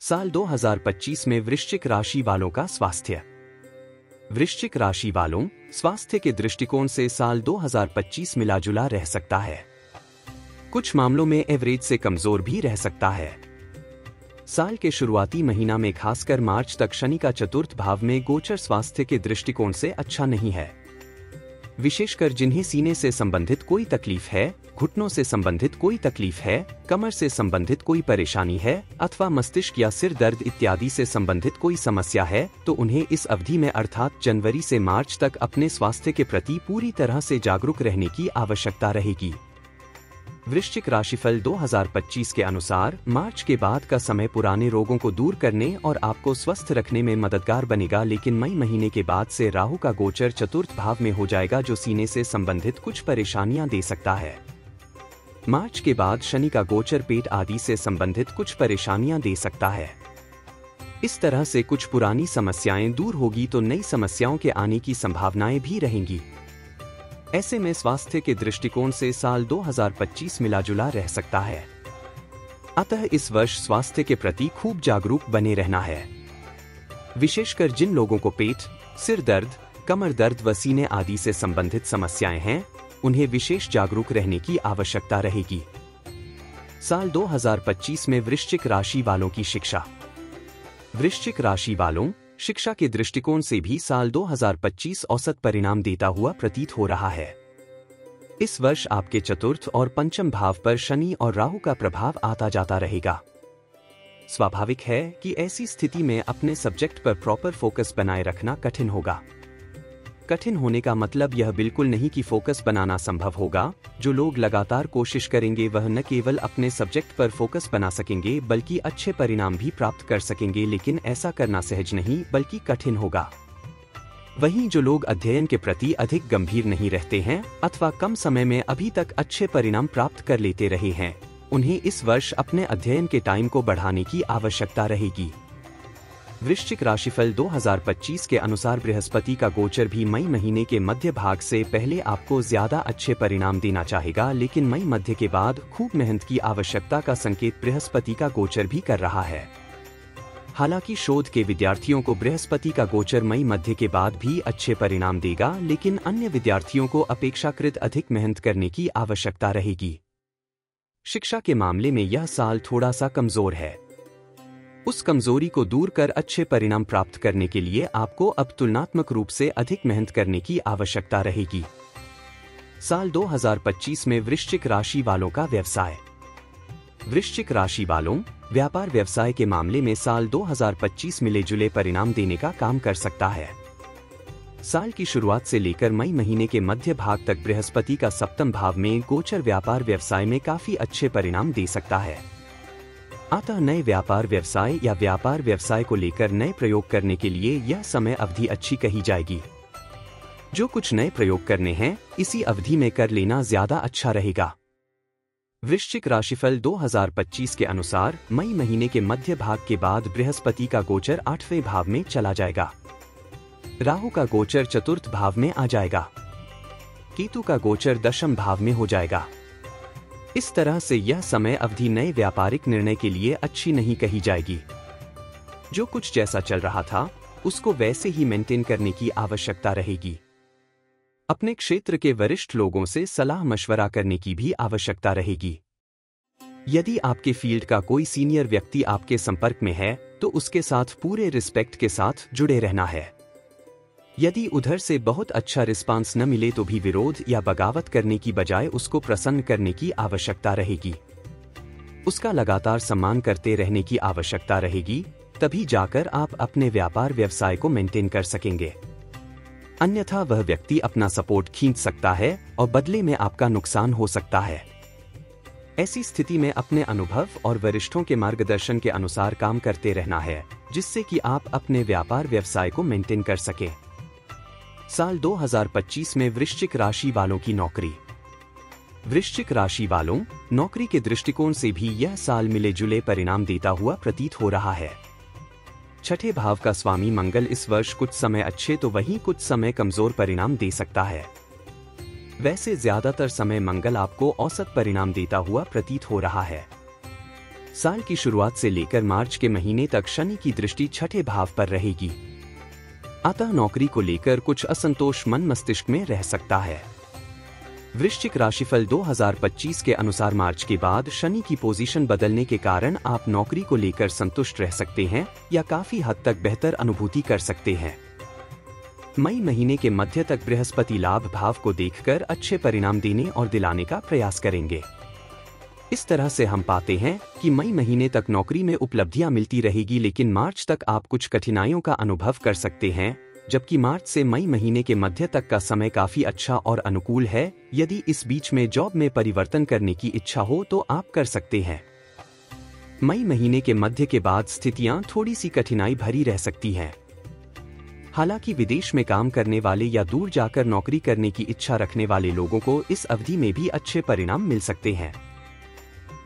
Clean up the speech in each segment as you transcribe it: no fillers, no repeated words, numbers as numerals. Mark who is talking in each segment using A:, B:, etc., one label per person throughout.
A: साल 2025 में वृश्चिक राशि वालों का स्वास्थ्य। वृश्चिक राशि वालों, स्वास्थ्य के दृष्टिकोण से साल 2025 मिला-जुला रह सकता है। कुछ मामलों में एवरेज से कमजोर भी रह सकता है। साल के शुरुआती महीना में खासकर मार्च तक शनि का चतुर्थ भाव में गोचर स्वास्थ्य के दृष्टिकोण से अच्छा नहीं है। विशेषकर जिन्हें सीने से संबंधित कोई तकलीफ है, घुटनों से संबंधित कोई तकलीफ है, कमर से संबंधित कोई परेशानी है अथवा मस्तिष्क या सिर दर्द इत्यादि से संबंधित कोई समस्या है, तो उन्हें इस अवधि में अर्थात जनवरी से मार्च तक अपने स्वास्थ्य के प्रति पूरी तरह से जागरूक रहने की आवश्यकता रहेगी। वृश्चिक राशिफल 2025 के अनुसार मार्च के बाद का समय पुराने रोगों को दूर करने और आपको स्वस्थ रखने में मददगार बनेगा, लेकिन मई महीने के बाद से राहु का गोचर चतुर्थ भाव में हो जाएगा, जो सीने से संबंधित कुछ परेशानियां दे सकता है। मार्च के बाद शनि का गोचर पेट आदि से संबंधित कुछ परेशानियां दे सकता है। इस तरह से कुछ पुरानी समस्याएं दूर होगी तो नई समस्याओं के आने की संभावनाएं भी रहेंगी। ऐसे में स्वास्थ्य के दृष्टिकोण से साल 2025 मिला-जुला रह सकता है। अतः इस वर्ष स्वास्थ्य के प्रति खूब जागरूक बने रहना है। विशेषकर जिन लोगों को पेट, सिर दर्द, कमर दर्द व सीने आदि से संबंधित समस्याएं हैं, उन्हें विशेष जागरूक रहने की आवश्यकता रहेगी। साल 2025 में वृश्चिक राशि वालों की शिक्षा। वृश्चिक राशि वालों, शिक्षा के दृष्टिकोण से भी साल 2025 औसत परिणाम देता हुआ प्रतीत हो रहा है। इस वर्ष आपके चतुर्थ और पंचम भाव पर शनि और राहु का प्रभाव आता जाता रहेगा। स्वाभाविक है कि ऐसी स्थिति में अपने सब्जेक्ट पर प्रॉपर फोकस बनाए रखना कठिन होगा। कठिन होने का मतलब यह बिल्कुल नहीं कि फोकस बनाना संभव होगा। जो लोग लगातार कोशिश करेंगे वह न केवल अपने सब्जेक्ट पर फोकस बना सकेंगे बल्कि अच्छे परिणाम भी प्राप्त कर सकेंगे, लेकिन ऐसा करना सहज नहीं बल्कि कठिन होगा। वहीं जो लोग अध्ययन के प्रति अधिक गंभीर नहीं रहते हैं अथवा कम समय में अभी तक अच्छे परिणाम प्राप्त कर लेते रहे हैं, उन्हें इस वर्ष अपने अध्ययन के टाइम को बढ़ाने की आवश्यकता रहेगी। वृश्चिक राशिफल 2025 के अनुसार बृहस्पति का गोचर भी मई महीने के मध्य भाग से पहले आपको ज्यादा अच्छे परिणाम देना चाहेगा, लेकिन मई मध्य के बाद खूब मेहनत की आवश्यकता का संकेत बृहस्पति का गोचर भी कर रहा है। हालांकि शोध के विद्यार्थियों को बृहस्पति का गोचर मई मध्य के बाद भी अच्छे परिणाम देगा, लेकिन अन्य विद्यार्थियों को अपेक्षाकृत अधिक मेहनत करने की आवश्यकता रहेगी। शिक्षा के मामले में यह साल थोड़ा सा कमजोर है। उस कमजोरी को दूर कर अच्छे परिणाम प्राप्त करने के लिए आपको अब तुलनात्मक रूप से अधिक मेहनत करने की आवश्यकता रहेगी। साल 2025 में वृश्चिक राशि वालों का व्यवसाय। वृश्चिक राशि वालों, व्यापार व्यवसाय के मामले में साल 2025 मिले-जुले परिणाम देने का काम कर सकता है। साल की शुरुआत से लेकर मई महीने के मध्य भाग तक बृहस्पति का सप्तम भाव में गोचर व्यापार व्यवसाय में काफी अच्छे परिणाम दे सकता है। अतः नए व्यापार व्यवसाय या व्यापार व्यवसाय को लेकर नए प्रयोग करने के लिए यह समय अवधि अच्छी कही जाएगी। जो कुछ नए प्रयोग करने हैं, इसी अवधि में कर लेना ज्यादा अच्छा रहेगा। वृश्चिक राशिफल 2025 के अनुसार मई महीने के मध्य भाग के बाद बृहस्पति का गोचर 8वें भाव में चला जाएगा। राहु का गोचर चतुर्थ भाव में आ जाएगा। केतु का गोचर दशम भाव में हो जाएगा। इस तरह से यह समय अवधि नए व्यापारिक निर्णय के लिए अच्छी नहीं कही जाएगी। जो कुछ जैसा चल रहा था उसको वैसे ही मेंटेन करने की आवश्यकता रहेगी। अपने क्षेत्र के वरिष्ठ लोगों से सलाह मशवरा करने की भी आवश्यकता रहेगी। यदि आपके फील्ड का कोई सीनियर व्यक्ति आपके संपर्क में है तो उसके साथ पूरे रिस्पेक्ट के साथ जुड़े रहना है। यदि उधर से बहुत अच्छा रिस्पांस न मिले तो भी विरोध या बगावत करने की बजाय उसको प्रसन्न करने की आवश्यकता रहेगी। उसका लगातार सम्मान करते रहने की आवश्यकता रहेगी, तभी जाकर आप अपने व्यापार व्यवसाय को मेंटेन कर सकेंगे। अन्यथा वह व्यक्ति अपना सपोर्ट खींच सकता है और बदले में आपका नुकसान हो सकता है। ऐसी स्थिति में अपने अनुभव और वरिष्ठों के मार्गदर्शन के अनुसार काम करते रहना है, जिससे कि आप अपने व्यापार व्यवसाय को मेंटेन कर सकें। साल 2025 में वृश्चिक राशि वालों की नौकरी। वृश्चिक राशि वालों, नौकरी के दृष्टिकोण से भी यह साल मिले-जुले परिणाम देता हुआ प्रतीत हो रहा है। छठे भाव का स्वामी मंगल इस वर्ष कुछ समय अच्छे तो वहीं कुछ समय कमजोर परिणाम दे सकता है। वैसे ज्यादातर समय मंगल आपको औसत परिणाम देता हुआ प्रतीत हो रहा है। साल की शुरुआत से लेकर मार्च के महीने तक शनि की दृष्टि छठे भाव पर रहेगी। अतः नौकरी को लेकर कुछ असंतोष मन मस्तिष्क में रह सकता है। वृश्चिक राशिफल 2025 के अनुसार मार्च के बाद शनि की पोजीशन बदलने के कारण आप नौकरी को लेकर संतुष्ट रह सकते हैं या काफी हद तक बेहतर अनुभूति कर सकते हैं। मई महीने के मध्य तक बृहस्पति लाभ भाव को देखकर अच्छे परिणाम देने और दिलाने का प्रयास करेंगे। इस तरह से हम पाते हैं कि मई महीने तक नौकरी में उपलब्धियां मिलती रहेगी, लेकिन मार्च तक आप कुछ कठिनाइयों का अनुभव कर सकते हैं, जबकि मार्च से मई महीने के मध्य तक का समय काफी अच्छा और अनुकूल है। यदि इस बीच में जॉब में परिवर्तन करने की इच्छा हो तो आप कर सकते हैं। मई महीने के मध्य के बाद स्थितियां थोड़ी सी कठिनाई भरी रह सकती हैं। हालांकि विदेश में काम करने वाले या दूर जाकर नौकरी करने की इच्छा रखने वाले लोगों को इस अवधि में भी अच्छे परिणाम मिल सकते हैं।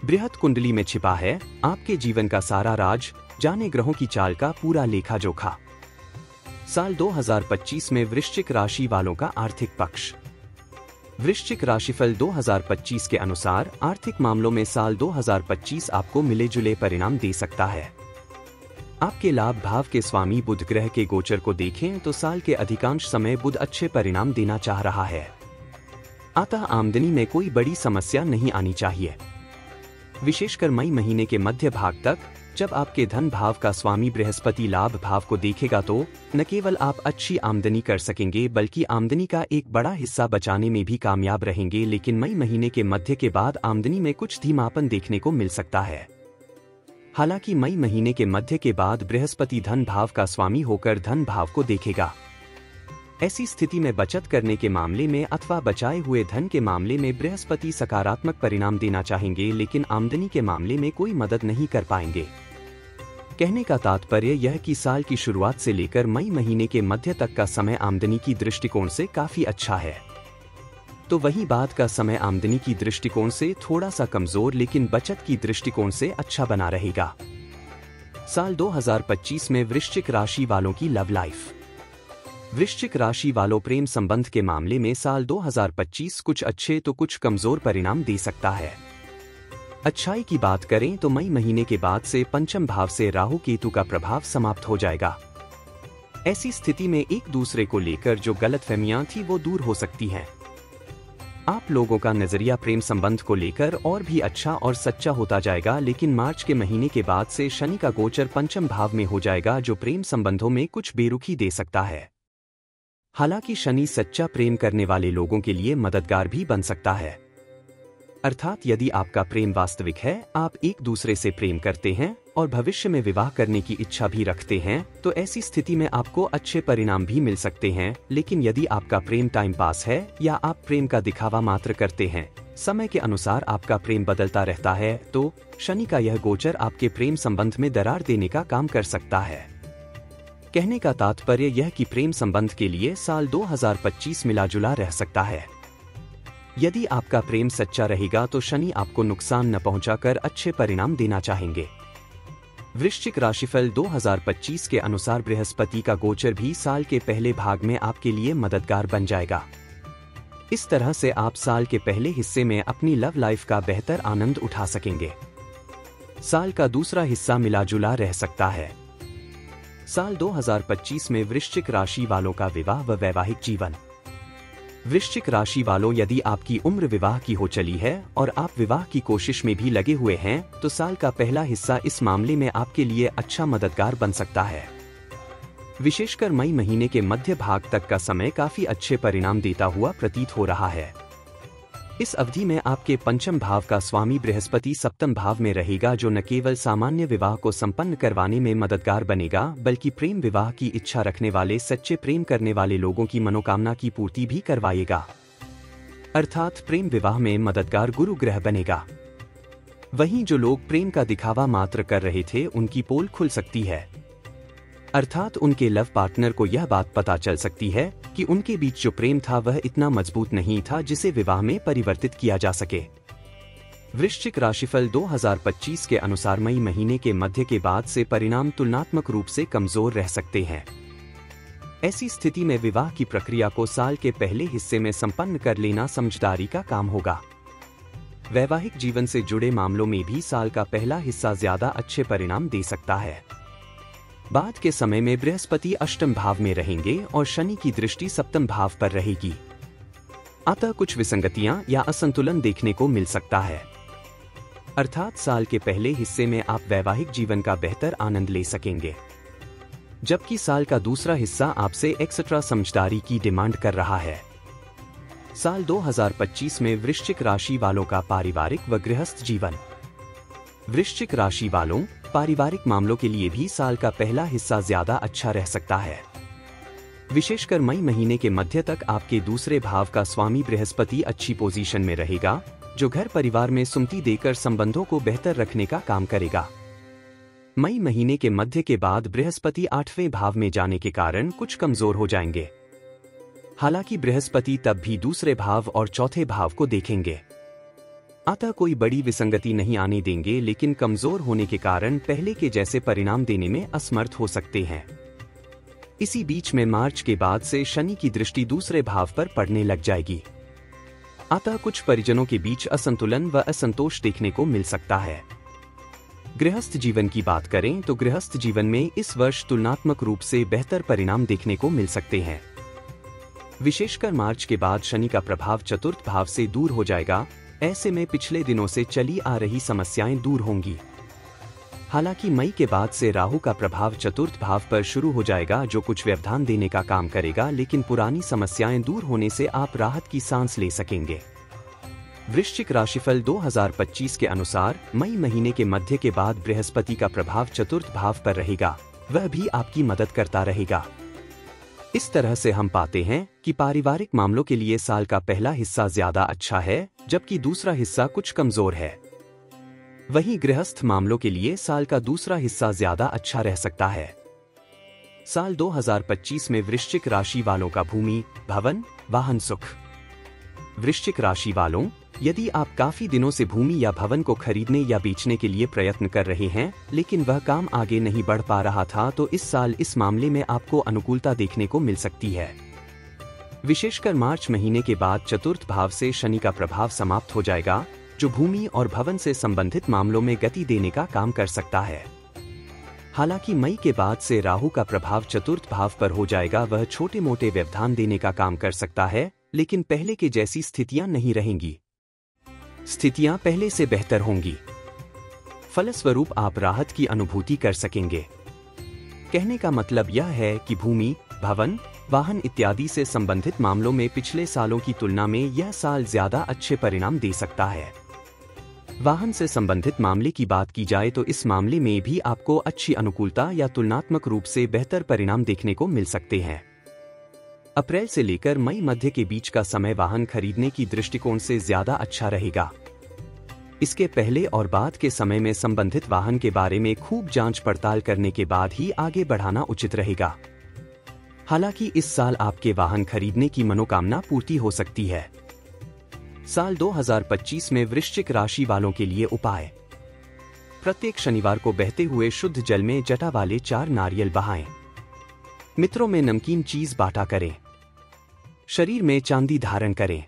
A: बृहत कुंडली में छिपा है आपके जीवन का सारा राज, जाने ग्रहों की चाल का पूरा लेखा जोखा। साल 2025 में वृश्चिक राशि वालों का आर्थिक पक्ष। वृश्चिक राशिफल 2025 के अनुसार आर्थिक मामलों में साल 2025 आपको मिले जुले परिणाम दे सकता है। आपके लाभ भाव के स्वामी बुध ग्रह के गोचर को देखें तो साल के अधिकांश समय बुध अच्छे परिणाम देना चाह रहा है। अतः आमदनी में कोई बड़ी समस्या नहीं आनी चाहिए। विशेषकर मई महीने के मध्य भाग तक जब आपके धन भाव का स्वामी बृहस्पति लाभ भाव को देखेगा तो न केवल आप अच्छी आमदनी कर सकेंगे बल्कि आमदनी का एक बड़ा हिस्सा बचाने में भी कामयाब रहेंगे। लेकिन मई महीने के मध्य के बाद आमदनी में कुछ धीमापन देखने को मिल सकता है। हालांकि मई महीने के मध्य के बाद बृहस्पति धन भाव का स्वामी होकर धन भाव को देखेगा। ऐसी स्थिति में बचत करने के मामले में अथवा बचाए हुए धन के मामले में बृहस्पति सकारात्मक परिणाम देना चाहेंगे, लेकिन आमदनी के मामले में कोई मदद नहीं कर पाएंगे। कहने का तात्पर्य यह कि साल की शुरुआत से लेकर मई महीने के मध्य तक का समय आमदनी की दृष्टिकोण से काफी अच्छा है, तो वहीं बाद का समय आमदनी की दृष्टिकोण से थोड़ा सा कमजोर लेकिन बचत की दृष्टिकोण से अच्छा बना रहेगा। साल 2025 में वृश्चिक राशि वालों की लव लाइफ। वृश्चिक राशि वालों प्रेम संबंध के मामले में साल 2025 कुछ अच्छे तो कुछ कमजोर परिणाम दे सकता है। अच्छाई की बात करें तो मई महीने के बाद से पंचम भाव से राहु केतु का प्रभाव समाप्त हो जाएगा। ऐसी स्थिति में एक दूसरे को लेकर जो गलतफहमियां थी वो दूर हो सकती हैं। आप लोगों का नजरिया प्रेम संबंध को लेकर और भी अच्छा और सच्चा होता जाएगा, लेकिन मार्च के महीने के बाद से शनि का गोचर पंचम भाव में हो जाएगा जो प्रेम संबंधों में कुछ बेरुखी दे सकता है। हालांकि शनि सच्चा प्रेम करने वाले लोगों के लिए मददगार भी बन सकता है। अर्थात यदि आपका प्रेम वास्तविक है, आप एक दूसरे से प्रेम करते हैं और भविष्य में विवाह करने की इच्छा भी रखते हैं, तो ऐसी स्थिति में आपको अच्छे परिणाम भी मिल सकते हैं। लेकिन यदि आपका प्रेम टाइम पास है या आप प्रेम का दिखावा मात्र करते हैं, समय के अनुसार आपका प्रेम बदलता रहता है, तो शनि का यह गोचर आपके प्रेम संबंध में दरार देने का काम कर सकता है। कहने का तात्पर्य यह कि प्रेम संबंध के लिए साल 2025 मिला जुला रह सकता है। यदि आपका प्रेम सच्चा रहेगा तो शनि आपको नुकसान न पहुंचाकर अच्छे परिणाम देना चाहेंगे। वृश्चिक राशिफल 2025 के अनुसार बृहस्पति का गोचर भी साल के पहले भाग में आपके लिए मददगार बन जाएगा। इस तरह से आप साल के पहले हिस्से में अपनी लव लाइफ का बेहतर आनंद उठा सकेंगे। साल का दूसरा हिस्सा मिला जुला रह सकता है। साल 2025 में वृश्चिक राशि वालों का विवाह व वैवाहिक जीवन। वृश्चिक राशि वालों, यदि आपकी उम्र विवाह की हो चली है और आप विवाह की कोशिश में भी लगे हुए हैं, तो साल का पहला हिस्सा इस मामले में आपके लिए अच्छा मददगार बन सकता है। विशेषकर मई महीने के मध्य भाग तक का समय काफी अच्छे परिणाम देता हुआ प्रतीत हो रहा है। इस अवधि में आपके पंचम भाव का स्वामी बृहस्पति सप्तम भाव में रहेगा, जो न केवल सामान्य विवाह को संपन्न करवाने में मददगार बनेगा बल्कि प्रेम विवाह की इच्छा रखने वाले सच्चे प्रेम करने वाले लोगों की मनोकामना की पूर्ति भी करवाएगा। अर्थात प्रेम विवाह में मददगार गुरु ग्रह बनेगा। वहीं जो लोग प्रेम का दिखावा मात्र कर रहे थे उनकी पोल खुल सकती है। अर्थात उनके लव पार्टनर को यह बात पता चल सकती है कि उनके बीच जो प्रेम था वह इतना मजबूत नहीं था जिसे विवाह में परिवर्तित किया जा सके। वृश्चिक राशिफल 2025 के अनुसार मई महीने के मध्य के बाद से परिणाम तुलनात्मक रूप से कमजोर रह सकते हैं। ऐसी स्थिति में विवाह की प्रक्रिया को साल के पहले हिस्से में संपन्न कर लेना समझदारी का काम होगा। वैवाहिक जीवन से जुड़े मामलों में भी साल का पहला हिस्सा ज्यादा अच्छे परिणाम दे सकता है। बाद के समय में बृहस्पति अष्टम भाव में रहेंगे और शनि की दृष्टि सप्तम भाव पर रहेगी। अतः कुछ विसंगतियां या असंतुलन देखने को मिल सकता है। अर्थात साल के पहले हिस्से में आप वैवाहिक जीवन का बेहतर आनंद ले सकेंगे, जबकि साल का दूसरा हिस्सा आपसे एक्स्ट्रा समझदारी की डिमांड कर रहा है। साल 2025 में वृश्चिक राशि वालों का पारिवारिक व गृहस्थ जीवन। वृश्चिक राशि वालों, पारिवारिक मामलों के लिए भी साल का पहला हिस्सा ज्यादा अच्छा रह सकता है। विशेषकर मई महीने के मध्य तक आपके दूसरे भाव का स्वामी बृहस्पति अच्छी पोजीशन में रहेगा, जो घर परिवार में सुमति देकर संबंधों को बेहतर रखने का काम करेगा। मई महीने के मध्य के बाद बृहस्पति 8वें भाव में जाने के कारण कुछ कमजोर हो जाएंगे। हालांकि बृहस्पति तब भी दूसरे भाव और चौथे भाव को देखेंगे, अतः कोई बड़ी विसंगति नहीं आने देंगे, लेकिन कमजोर होने के कारण पहले के जैसे परिणाम देने में असमर्थ हो सकते हैं। इसी बीच में मार्च के बाद से शनि की दृष्टि दूसरे भाव पर पड़ने लग जाएगी, अतः कुछ परिजनों के बीच असंतुलन व असंतोष देखने को मिल सकता है। गृहस्थ जीवन की बात करें तो गृहस्थ जीवन में इस वर्ष तुलनात्मक रूप से बेहतर परिणाम देखने को मिल सकते हैं। विशेषकर मार्च के बाद शनि का प्रभाव चतुर्थ भाव से दूर हो जाएगा। ऐसे में पिछले दिनों से चली आ रही समस्याएं दूर होंगी। हालांकि मई के बाद से राहु का प्रभाव चतुर्थ भाव पर शुरू हो जाएगा, जो कुछ व्यवधान देने का काम करेगा, लेकिन पुरानी समस्याएं दूर होने से आप राहत की सांस ले सकेंगे। वृश्चिक राशिफल 2025 के अनुसार मई महीने के मध्य के बाद बृहस्पति का प्रभाव चतुर्थ भाव पर रहेगा, वह भी आपकी मदद करता रहेगा। इस तरह से हम पाते हैं कि पारिवारिक मामलों के लिए साल का पहला हिस्सा ज्यादा अच्छा है, जबकि दूसरा हिस्सा कुछ कमजोर है। वहीं गृहस्थ मामलों के लिए साल का दूसरा हिस्सा ज्यादा अच्छा रह सकता है। साल 2025 में वृश्चिक राशि वालों का भूमि, भवन, वाहन सुख। वृश्चिक राशि वालों, यदि आप काफी दिनों से भूमि या भवन को खरीदने या बेचने के लिए प्रयत्न कर रहे हैं, लेकिन वह काम आगे नहीं बढ़ पा रहा था, तो इस साल इस मामले में आपको अनुकूलता देखने को मिल सकती है। विशेषकर मार्च महीने के बाद चतुर्थ भाव से शनि का प्रभाव समाप्त हो जाएगा, जो भूमि और भवन से संबंधित मामलों में गति देने का काम कर सकता है। हालांकि मई के बाद से राहु का प्रभाव चतुर्थ भाव पर हो जाएगा, वह छोटे मोटे व्यवधान देने का काम कर सकता है, लेकिन पहले के जैसी स्थितियां नहीं रहेंगी। स्थितियां पहले से बेहतर होंगी। फलस्वरूप आप राहत की अनुभूति कर सकेंगे। कहने का मतलब यह है कि भूमि, भवन, वाहन इत्यादि से संबंधित मामलों में पिछले सालों की तुलना में यह साल ज्यादा अच्छे परिणाम दे सकता है। वाहन से संबंधित मामले की बात की जाए तो इस मामले में भी आपको अच्छी अनुकूलता या तुलनात्मक रूप से बेहतर परिणाम देखने को मिल सकते हैं। अप्रैल से लेकर मई मध्य के बीच का समय वाहन खरीदने की दृष्टिकोण से ज्यादा अच्छा रहेगा। इसके पहले और बाद के समय में संबंधित वाहन के बारे में खूब जांच पड़ताल करने के बाद ही आगे बढ़ाना उचित रहेगा। हालांकि इस साल आपके वाहन खरीदने की मनोकामना पूर्ति हो सकती है। साल 2025 में वृश्चिक राशि वालों के लिए उपाय। प्रत्येक शनिवार को बहते हुए शुद्ध जल में जटा वाले 4 नारियल बहाएं। मित्रों में नमकीन चीज बांटा करें। शरीर में चांदी धारण करें।